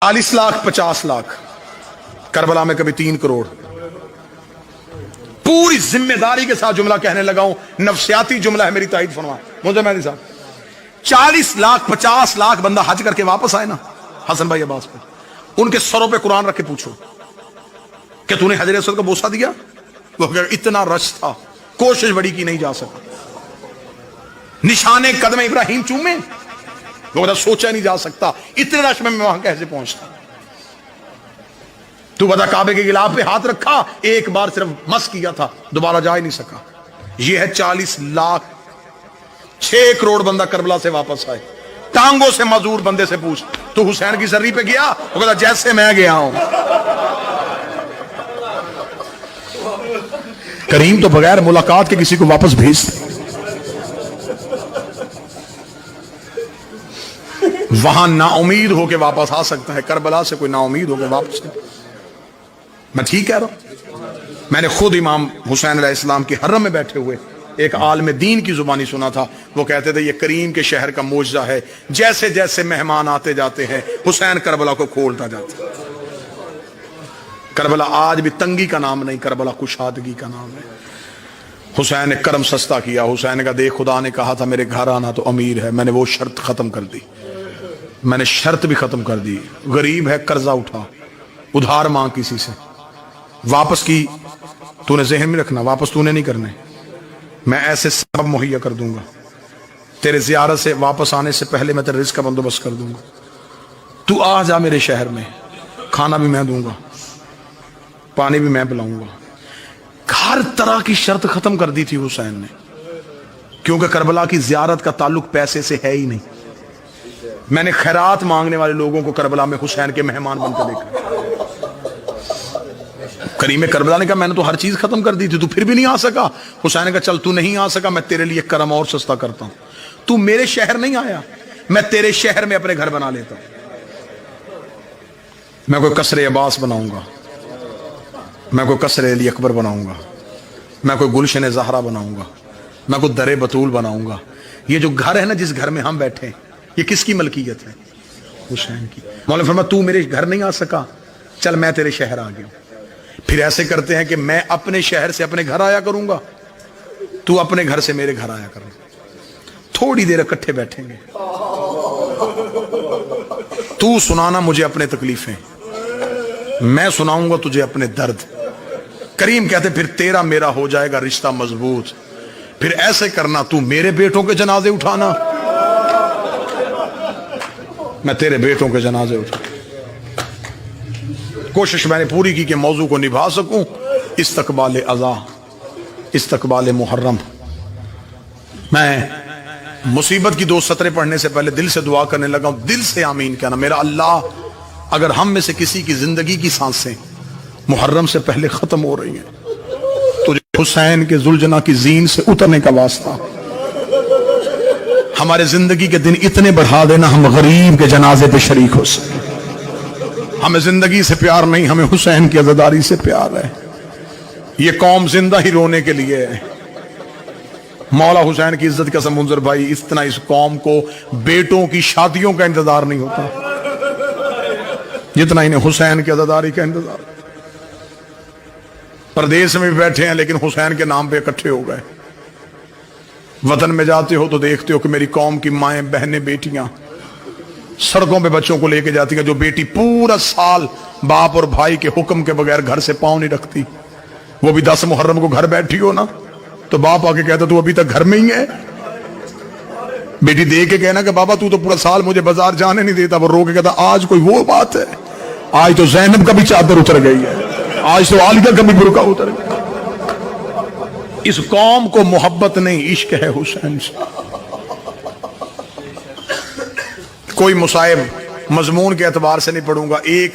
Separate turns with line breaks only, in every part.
40 lakh 50 lakh, Karbala में कभी 3 करोड़। पूरी जिम्मेदारी के साथ जुमला कहने लगा हूं, नफसियाती जुमला है, मेरी तारीफ फरमा मुझे मेहदी साहब। 40 लाख 50 लाख बंदा हज करके वापस आए ना हसन भाई अब्बास पे, उनके सरों पे कुरान रख के पूछो कि तूने हजरत असद को बोसा दिया? वो कहेगा इतना रश था, कोशिश बड़ी की, नहीं जा सका। निशाने कदम इब्राहिम चूमे, वो बता सोचा नहीं जा सकता, इतने रश में मैं वहां कैसे पहुंचता। तू बता काबे के गिलाफ पे हाथ रखा, एक बार सिर्फ मस किया था, दोबारा जा ही नहीं सका। ये है 40 लाख 6 करोड़ बंदा करबला से वापस आए। टांगों से मजदूर बंदे से पूछ, तू हुसैन की सर्री पे गया? वो कहता जैसे मैं गया हूं। करीम तो बगैर मुलाकात के किसी को वापस भेज, वहां नाउमीद होके वापस आ सकता है, करबला से कोई नाउमीद होके वापस नहीं। मैं ठीक कह रहा हूं? मैंने खुद इमाम हुसैन अलैहिस्सलाम के हर्रम में बैठे हुए एक आलिम दीन की जुबानी सुना था। वो कहते थे ये करीम के शहर का मोजज़ा है, जैसे जैसे मेहमान आते जाते हैं हुसैन करबला को खोलता जाता है। करबला आज भी तंगी का नाम नहीं, करबला कुशादगी का नाम है। हुसैन ने करम सस्ता किया। हुसैन ने कहा देख, खुदा ने कहा था मेरे घर आना तो अमीर है, मैंने वो शर्त खत्म कर दी, मैंने शर्त भी खत्म कर दी। गरीब है, कर्जा उठा, उधार मांग किसी से, वापस की तूने जहन में रखना, वापस तूने नहीं करने, मैं ऐसे सबब मुहैया कर दूंगा। तेरे जियारत से वापस आने से पहले मैं तेरे रिज़्क़ का बंदोबस्त कर दूंगा। तू आ जा मेरे शहर में, खाना भी मैं दूंगा, पानी भी मैं पिलाऊंगा। हर तरह की शर्त खत्म कर दी थी हुसैन ने, क्योंकि करबला की जियारत का ताल्लुक पैसे से है ही नहीं। मैंने खैरात मांगने वाले लोगों को करबला में हुसैन के मेहमान बनकर देखा। करीम करबला ने कहा मैंने तो हर चीज खत्म कर दी थी, तू फिर भी नहीं आ सका। हुसैन ने कहा चल तू नहीं आ सका, मैं तेरे लिए करम और सस्ता करता हूं। तू मेरे शहर नहीं आया, मैं तेरे शहर में अपने घर बना लेता हूं। मैं कोई कसरे अब्बास बनाऊंगा, मैं कोई कसरे अली अकबर बनाऊंगा, मैं कोई गुलशन ज़हरा बनाऊंगा, मैं कोई दरे बतूल बनाऊंगा। ये जो घर है ना, जिस घर में हम बैठे, ये किसकी मलकियत है? हुसैन की। मौला फरमा तू मेरे घर नहीं आ सका, चल मैं तेरे शहर आ गया। फिर ऐसे करते हैं कि मैं अपने शहर से अपने घर आया करूंगा, तू अपने घर से मेरे घर आया कर, थोड़ी देर इकट्ठे बैठेंगे, तू सुनाना मुझे अपने तकलीफें, मैं सुनाऊंगा तुझे अपने दर्द। करीम कहते फिर तेरा मेरा हो जाएगा रिश्ता मजबूत। फिर ऐसे करना, तू मेरे बेटों के जनाजे उठाना, मैं तेरे बेटों के जनाजे उठा। कोशिश मैंने पूरी की कि मौजू को निभा सकूं। इस्तकबाल अज़ा, इस्तकबाल मुहर्रम। मैं मुसीबत की 2 सतरें पढ़ने से पहले दिल से दुआ करने लगा हूं, दिल से आमीन कहना। मेरा अल्लाह, अगर हम में से किसी की जिंदगी की सांसें मुहर्रम से पहले खत्म हो रही हैं, तो हुसैन के जुलजना की जीन से उतरने का वास्ता, हमारे जिंदगी के दिन इतने बढ़ा देना हम गरीब के जनाजे पे शरीक हो सके। हमें जिंदगी से प्यार नहीं, हमें हुसैन की अज़ादारी से प्यार है। ये कौम जिंदा ही रोने के लिए है। मौला हुसैन की इज्जत का समुंदर भाई, इतना इस कौम को बेटों की शादियों का इंतजार नहीं होता जितना इन्हें हुसैन की अज़ादारी का इंतजार। प्रदेश में भी बैठे हैं लेकिन हुसैन के नाम पे इकट्ठे हो गए। वतन में जाते हो तो देखते हो कि मेरी कौम की माएं, बहनें, बेटियां सड़कों पे बच्चों को लेके जाती हैं। जो बेटी पूरा साल बाप और भाई के हुक्म के बगैर घर से पांव नहीं रखती, वो भी 10 मुहर्रम को घर बैठी हो ना, तो बाप आके कहता तू अभी तक घर में ही है। बेटी दे के कहना कि बाबा तू तो पूरा साल मुझे बाजार जाने नहीं देता। वो रो के कहता आज कोई वो बात है, आज तो ज़ैनब का भी चादर उतर गई है, आज तो आलिया का भी बुर्का उतर गया। इस कौम को मोहब्बत नहीं, इश्क है हुसैन से। कोई मुसाइब मजमून के एतबार से नहीं पढ़ूंगा। एक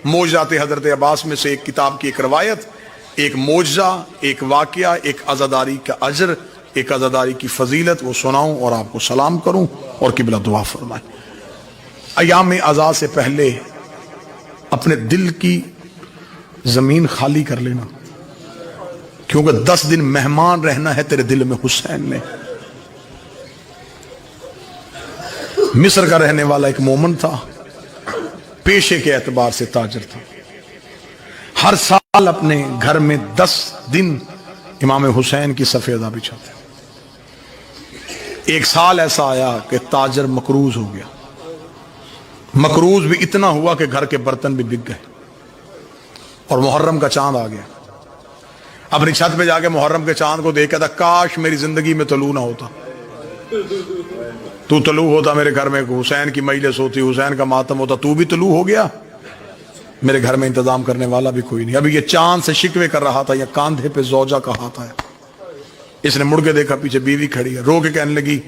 मोजाते हजरत अब्बास में से एक किताब की एक रवायत, एक मोजा, एक वाकया, एक अज़ादारी का अजर, एक अज़ादारी की फजीलत, वो सुनाऊं और आपको सलाम करूं और किबला दुआ फरमाए। अयाम अज़ा से पहले अपने दिल की जमीन खाली कर लेना, क्योंकि 10 दिन मेहमान रहना है तेरे दिल में हुसैन में। मिस्र का रहने वाला एक मोमन था, پیشے کے اعتبار سے تاجر تھا. ہر سال اپنے گھر میں 10 دن امام حسین کی سفیدہ بچھاتے. ایک سال ایسا آیا کہ تاجر مقروض ہو گیا. مقروض بھی اتنا ہوا کہ گھر کے برتن بھی بک گئے اور محرم کا چاند آ گیا. اپنی چھت پہ جا کے محرم کے چاند کو دیکھا تھا, کاش میری زندگی میں طلوع نہ ہوتا, تو طلوع ہوتا میرے گھر میں, حسین کی مجلس ہوتی, حسین کا ماتم ہوتا, تو بھی طلوع ہو گیا, میرے گھر میں انتظام کرنے والا بھی کوئی نہیں. ابھی یہ چاند سے شکوے کر رہا تھا, یا کاندھے پہ زوجہ کا ہاتھ آیا. اس نے مڑ کے دیکھا پیچھے بیوی کھڑی ہے, رو کے کہنے لگی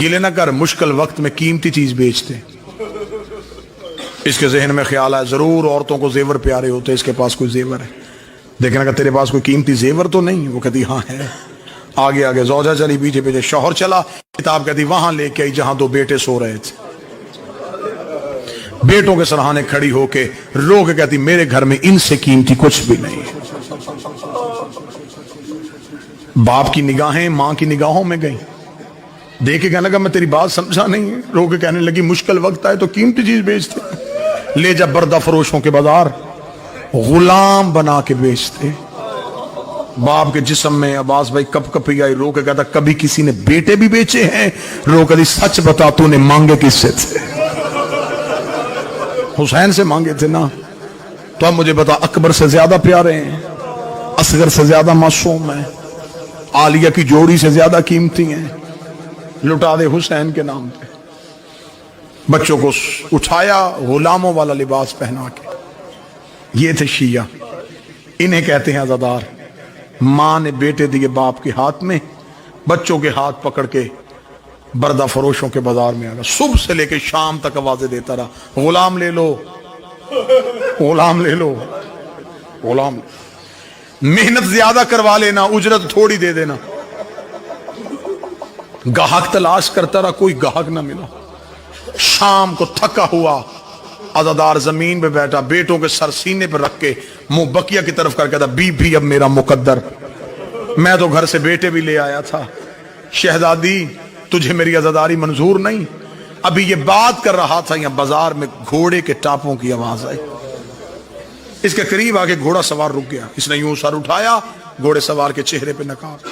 گلے نہ کر, مشکل وقت میں قیمتی چیز بیچتے. اس کے ذہن میں خیال آیا ضرور عورتوں کو زیور پیارے ہوتے, اس کے پاس کوئی زیور ہے. دیکھنا کہ تیرے پاس کوئی قیمتی زیور تو نہیں؟ وہ کہتی ہاں ہے. آگے آگے زوجہ چلی, پیچھے پیچھے شوہر چلا. کتاب کہتی وہاں لے کے آئی جہاں 2 بیٹے سو رہے تھے. بیٹوں کے سرہانے کھڑی ہو کے رو کے کہتی میرے گھر میں ان سے قیمتی کچھ بھی نہیں. باپ کی نگاہیں ماں کی نگاہوں میں گئیں. دیکھ کے کہنے لگا میں تیری بات سمجھا نہیں. رو کے کہنے لگی مشکل وقت آئے تو قیمتی چیز بیچتے, لے جا بردہ فروشوں کے بازار, غلام بنا کے بیچتے. باپ کے جسم میں عباس بھائی کپ کپی آئی. رو کے کہتا کبھی کسی نے بیٹے بھی بیچے ہیں؟ رو کے سچ بتا تو نے مانگے کس سے تھے؟ حسین سے مانگے تھے نا. تو اب مجھے بتا, اکبر سے زیادہ پیارے ہیں, اصغر سے زیادہ معصوم ہیں, عالیہ کی جوڑی سے زیادہ قیمتی ہیں, لٹا دے حسین کے نام پہ. بچوں کو اٹھایا, غلاموں والا لباس پہنا کے. یہ تھے شیعہ, انہیں کہتے ہیں عزادار. ماں نے بیٹے دیے باپ کے ہاتھ میں, بچوں کے ہاتھ پکڑ کے بردہ فروشوں کے بازار میں آگا. صبح سے لے کے شام تک آوازیں دیتا رہا, غلام لے لو, غلام لے لو, غلام. محنت زیادہ کروا لینا, اجرت تھوڑی دے دینا. گاہک تلاش کرتا رہا, کوئی گاہک نہ ملا. شام کو تھکا ہوا عزادار زمین پہ بیٹھا, بیٹوں کے سر سینے پہ رکھ کے منہ بقیہ کی طرف کر کے کہتا بی بھی اب میرا مقدر, میں تو گھر سے بیٹے بھی لے آیا تھا. شہزادی تجھے میری عزاداری منظور نہیں؟ ابھی یہ بات کر رہا تھا, یہاں بازار میں گھوڑے کے ٹاپوں کی آواز آئی. اس کے قریب آگے گھوڑا سوار رک گیا. اس نے یوں سر اٹھایا, گھوڑے سوار کے چہرے پہ نقاب.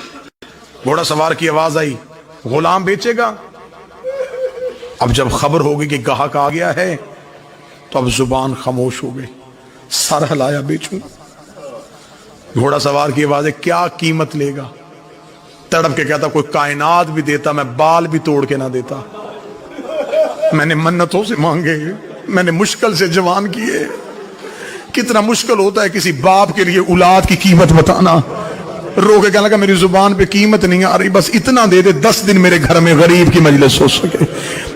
گھوڑا سوار کی آواز آئی غلام بیچے گا؟ اب جب خبر ہوگی کہ گاہک آ گیا ہے تو اب زبان خاموش ہو گئی. سر ہلایا بیچوں. گھوڑا سوار کی آواز ہے کیا قیمت لے گا؟ تڑپ کے کہتا کوئی کائنات بھی دیتا, میں بال بھی توڑ کے نہ دیتا. میں نے منتوں سے مانگے, میں نے مشکل سے جوان کیے. کتنا مشکل ہوتا ہے کسی باپ کے لیے اولاد کی قیمت بتانا. رو کے کہنے لگا میری زبان پہ قیمت نہیں آ رہی, بس اتنا دے دے 10 دن میرے گھر میں غریب کی مجلس ہو سکے.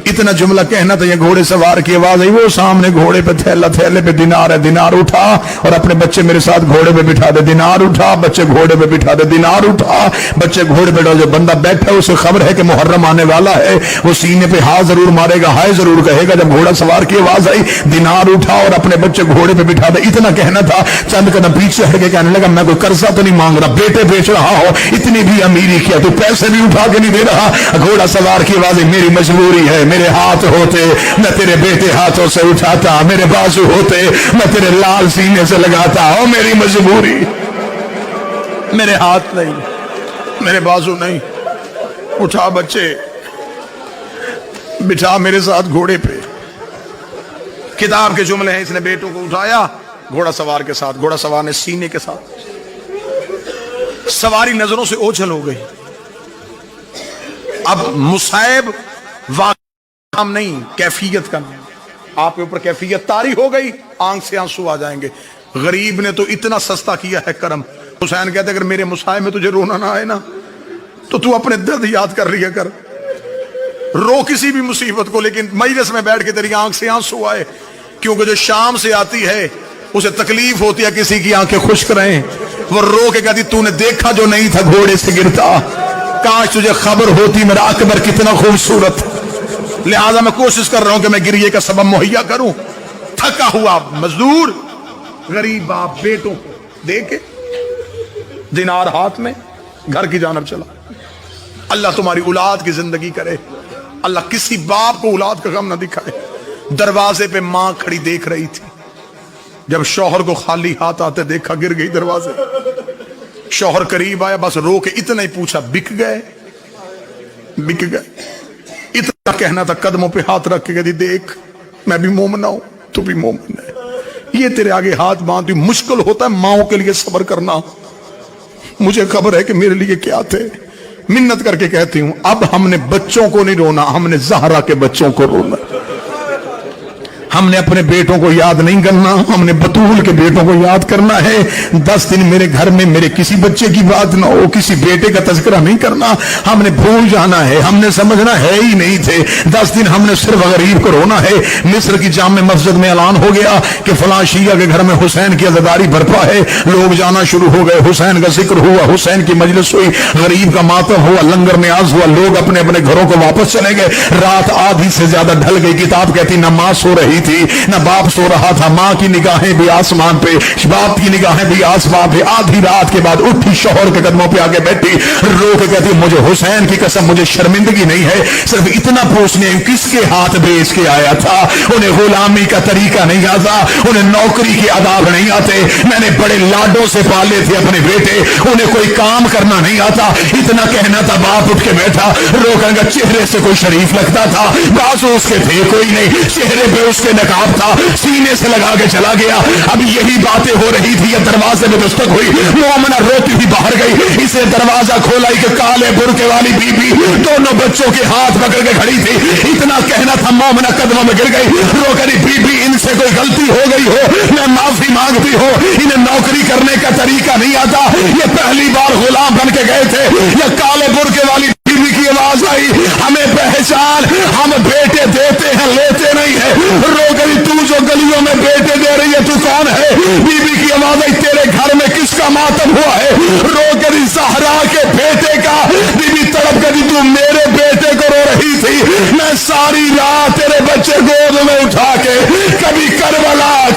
اتنا جملہ کہنا تھا. یہ گھوڑے سوار کی آواز آئی, وہ سامنے گھوڑے پہ تھیلا, تھیلے پہ دینار ہے, دینار اٹھا اور اپنے بچے میرے ساتھ گھوڑے پہ بٹھا دے. دینار اٹھا, بچے گھوڑے پہ بٹھا دے. دینار اٹھا, بچے گھوڑے پہ. جو بندہ بیٹھا ہے اسے خبر ہے کہ محرم آنے والا ہے, وہ سینے پہ ہاں ضرور مارے گا, ہائے ضرور کہے گا. جب گھوڑا سوار کی آواز آئی دینار اٹھا اور اپنے بچے گھوڑے پہ بٹھا دے, اتنا کہنا تھا. چند قدم پیچھے ہٹ کے کہنے لگا میں کوئی قرضہ تو نہیں مانگ رہا, بیٹے بیچ رہا ہو, اتنی بھی امیری کیا تو پیسے بھی اٹھا کے نہیں دے رہا. گھوڑا سوار کی آواز میری مجبوری ہے, میرے ہاتھ ہوتے میں تیرے بیٹے ہاتھوں سے اٹھاتا, میرے بازو ہوتے میں تیرے لال سینے سے لگاتا. او میری مجبوری, میرے ہاتھ نہیں, میرے بازو نہیں. اٹھا بچے, بٹھا میرے ساتھ گھوڑے پہ. کتاب کے جملے ہیں, اس نے بیٹوں کو اٹھایا گھوڑا سوار کے ساتھ. گھوڑا سوار نے سینے کے ساتھ. سواری نظروں سے اوجھل ہو گئی. اب مصائب واقعام نہیں, کیفیت کا نہیں. آپ کے اوپر کیفیت طاری ہو گئی, آنکھ سے آنسو آ جائیں گے. غریب نے تو اتنا سستا کیا ہے کرم. حسین کہتے اگر میرے مصائب میں تجھے رونا نہ آئے نا تو اپنے درد یاد کر لیا کر. رو کسی بھی مصیبت کو, لیکن مجلس میں بیٹھ کے تیری آنکھ سے آنسو آئے. کیونکہ جو شام سے آتی ہے اسے تکلیف ہوتی ہے کسی کی آنکھیں خشک رہیں. وہ رو کے کہتی تو نے دیکھا جو نہیں تھا گھوڑے سے گرتا, کاش تجھے خبر ہوتی میرا اکبر کتنا خوبصورت. لہذا میں کوشش کر رہا ہوں کہ میں گریے کا سبب مہیا کروں. تھکا ہوا مزدور غریب باپ بیٹوں کو دیکھے دینار ہاتھ میں گھر کی جانب چلا. اللہ تمہاری اولاد کی زندگی کرے, اللہ کسی باپ کو اولاد کا غم نہ دکھائے. दरवाजे पे मां खड़ी देख रही थी। जब शौहर को खाली हाथ आते देखा, गिर गई दरवाजे। शौहर करीब आया, बस रो के इतना ही पूछा, बिक गए? बिक गए? इतना कहना था, कदमों पे हाथ रख के कहती, देख मैं भी मोमना हूं, तू भी मोमन है, ये तेरे आगे हाथ बांधती। मुश्किल होता है माओ के लिए सब्र करना। मुझे खबर है कि मेरे लिए क्या थे। मिन्नत करके कहती हूं, अब हमने बच्चों को नहीं रोना, हमने ज़हरा के बच्चों को रोना। हमने अपने बेटों को याद नहीं करना, हमने बतूल के बेटों को याद करना है। 10 दिन मेरे घर में मेरे किसी बच्चे की बात ना हो, किसी बेटे का तज़किरा नहीं करना। हमने भूल जाना है, हमने समझना है ही नहीं थे। 10 दिन हमने सिर्फ गरीब को रोना है। मिस्र की जामे मस्जिद में ऐलान हो गया कि फलां शिया के घर में हुसैन की अज़ादारी बरपा है। लोग जाना शुरू हो गए, हुसैन का जिक्र हुआ, हुसैन की मजलिस हुई, गरीब का मातम हुआ, लंगर न्याज हुआ, लोग अपने अपने घरों को वापस चले गए। रात आधी से ज्यादा ढल गई। किताब कहती नमाज सो रही थी, ना बाप सो रहा था। माँ की निगाहें भी आसमान पे, बाप की निगाहें भी आसमान पे। आधी रात के बाद उठी, शौहर के कदमों पे आके बैठी, रो के कहती, मुझे हुसैन की कसम, मुझे शर्मिंदगी नहीं है, सिर्फ इतना पूछने किसके हाथ बेच के आया था। उन्हें गुलामी का तरीका नहीं आता, उन्हें नौकरी के आदाब नहीं आते। मैंने बड़े लाडों से पाले थे अपने बेटे, उन्हें कोई काम करना नहीं आता। इतना कहना था, बाप उठ के बैठा, रोकेगा, चेहरे से कोई शरीफ लगता था, बाजू उसके थे कोई नहीं, चेहरे पे उसके नकाब था, सीने से लगा के चला गया। अब यही बातें हो रही थी, दरवाजे में दस्तक हुई, मोमना रोती हुई बाहर गई। इसे दरवाजा खोला कि काले बुरके वाली बीबी दोनों बच्चों के हाथ पकड़ के खड़ी थी। इतना कहना था, मोमना कदमों में गिर गई, रो करी, बीबी इनसे कोई गलती हो गई हो, मैं माफी मांगती हूँ, इन्हें नौकरी करने का तरीका नहीं आता, ये पहली बार गुलाम बन के गए थे। ये काले बुरके वाली बीबी की आवाज आई, हमें पहचान, हम बेटे देते हैं, लेते नहीं है। रो करी, तू जो गलियों में बेटे दे रही है, तू कौन है? बीबी की आवाज आई, तेरे घर में किसका मातम हुआ है? रो करी, ज़हरा के बेटे का। बीबी तड़प करी, तू मेरे बेटे को रो रही थी, मैं सारी रात तेरे बच्चे गोद में उठा के कभी करबला